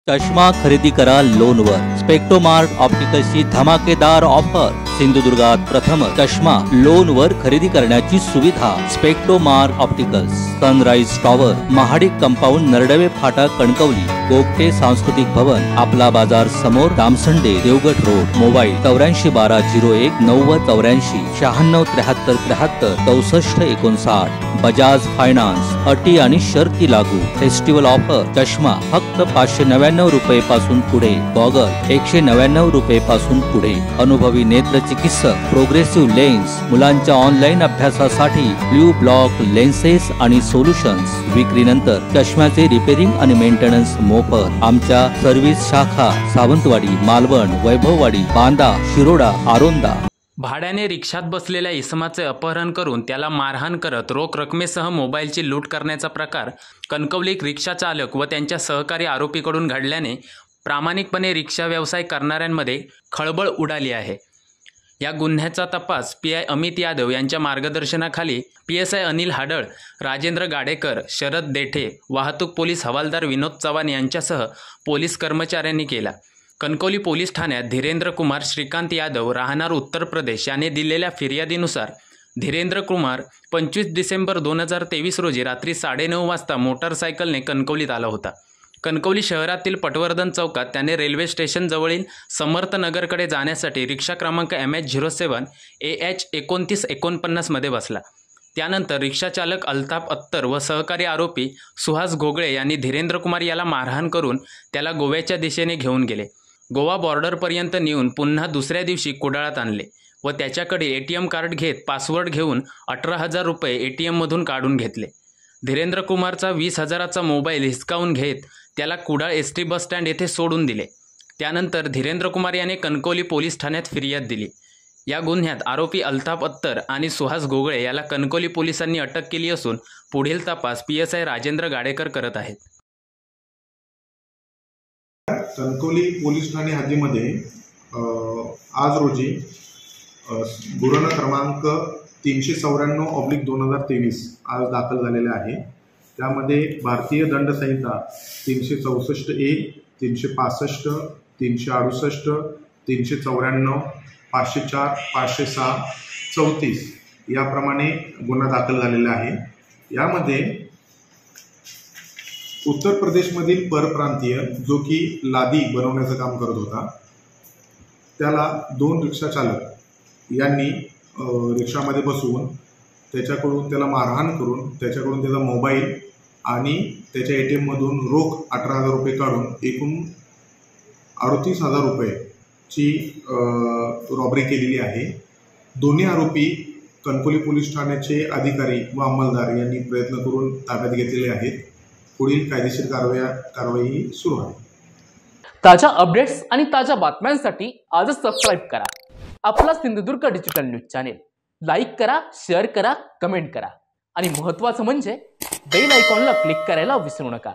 चष्मा खरेदी करा लोनवर। स्पेक्ट्रोमार्ट ऑप्टिकल्सची धमाकेदार ऑफर। सिंधुदुर्गात प्रथम चष्मा लोनवर खरेदी करण्याची सुविधा। Spectromart opticals, sunrise tower, Mahadik compound, Naradwe फाटा, कणकवली। गोगटे सांस्कृतिक भवन, आपला बाजार समोर, Damsande, Devgad road. Mobile 841201 9084 96 73 73 64 59। Bajaj finance, अटी आणि शर्ती लागू। फेस्टिवल ऑफर, चष्मा फक्त 599 रुपये पासून पुढे, गॉगल 199 रुपये पासून पुढे। अनुभवी नेत्र चिकित्सक, प्रोग्रेसिव्ह लेन्स, मुलांच्या ऑनलाईन अभ्यासासाठी ब्ल्यू ब्लॉक लेन्सेस आणि सोल्युशन्स। विक्रीनंतर चष्म्याचे रिपेरिंग आणि मेंटेनन्स मोफत। आमच्या सर्व्हिस शाखा सावंतवाडी, मालवण, वैभववाडी, बांदा, शिरोडा, आरोंदा। भाड्याने रिक्षात बसलेल्या इसमाचे अपहरण करून त्याला मारहाण करत रोख रकमेसह मोबाईलची लूट करण्याचा प्रकार कणकवली रिक्षा चालक व त्यांच्या सहकारी आरोपीकडून घडल्याने प्रामाणिकपणे रिक्षा व्यवसाय करणाऱ्यांमध्ये खळबळ उडाली आहे। या गुन्ह्याचा तपास पीआय अमित यादव यांच्या मार्गदर्शनाखाली पीएसआय अनिल हाडळ, राजेंद्र गाडेकर, शरद देठे, वाहतूक पोलीस हवालदार विनोद चव्हाण यांच्यासह पोलीस कर्मचाऱ्यांनी केला। कणकवली पोलीस ठाण्यात धीरेंद्र कुमार श्रीकांत यादव राहणार उत्तर प्रदेश याने दिलेल्या फिर्यादीनुसार धीरेंद्र कुमार 25 डिसेंबर 2023 रोजी रात्री 9:30 वाजता मोटारसायकलने कणकवलीत आला होता। कणकवली शहरातील पटवर्धन चौकात त्याने रेल्वे स्टेशन जवळील समर्थनगरकडे जाण्यासाठी रिक्षा क्रमांक MH07 AH 2949 मध्ये बसला। त्यानंतर रिक्षा चालक अल्ताफ अत्तर व सहकारी आरोपी सुहास घोगळे यांनी धीरेंद्र कुमार याला मारहाण करून त्याला गोव्याच्या दिशेने घेऊन गेले। गोवा बॉर्डरपर्यंत नेऊन पुन्हा दुसऱ्या दिवशी कुडाळात आणले व त्याच्याकडे ATM कार्ड घेत पासवर्ड घेऊन 18,000 रुपये ATM मधून काढून घेतले। धीरेंद्र कुमारचा 20,000चा मोबाईल हिसकावून घेत त्याला कुडाळ ST बस स्टँड येथे सोडून दिले। त्यानंतर धीरेंद्र कुमार याने कणकवली पोलीस ठाण्यात फिर्याद दिली। या गुन्ह्यात आरोपी अल्ताफ अत्तर आणि सुहास घोगळे याला कणकवली पोलिसांनी अटक केली असून पुढील तपास पीएसआय राजेंद्र गाडेकर करत आहेत। कणकवली पोलीस ठाणे हद्दीमध्ये आज रोजी गुन्हा क्रमांक 394/2023 आज दाखल झालेला आहे। त्यामध्ये भारतीय दंड संहिता 364A, 365, 368, 394, 504, 506, 34 याप्रमाणे गुन्हा दाखल झालेला आहे। यामध्ये उत्तर प्रदेशमधील परप्रांतीय जो की लादी बनवण्याचं काम करत होता, त्याला 2 रिक्षा चालक यांनी रिक्षामध्ये बसवून त्याच्याकडून त्याला मारहाण करून त्याच्याकडून त्याचा मोबाईल आणि त्याच्या ATM मधून रोख 18,000 रुपये काढून एकूण 38,000 रुपयेची रॉबरी केलेली आहे। दोन्ही आरोपी कणकवली पोलीस ठाण्याचे अधिकारी व अंमलदार यांनी प्रयत्न करून ताब्यात घेतलेले आहेत। पुढील कायदेशीर कारवाई सुरू आहे। ताज्या अपडेट्स आणि ताज्या बातम्यांसाठी आजच सबस्क्राईब करा आपला Sindhudurg digital news channel. Like करा, शेअर करा, कमेंट करा आणि महत्त्वाचं म्हणजे बेल आयकॉनला क्लिक करायला विसरू नका।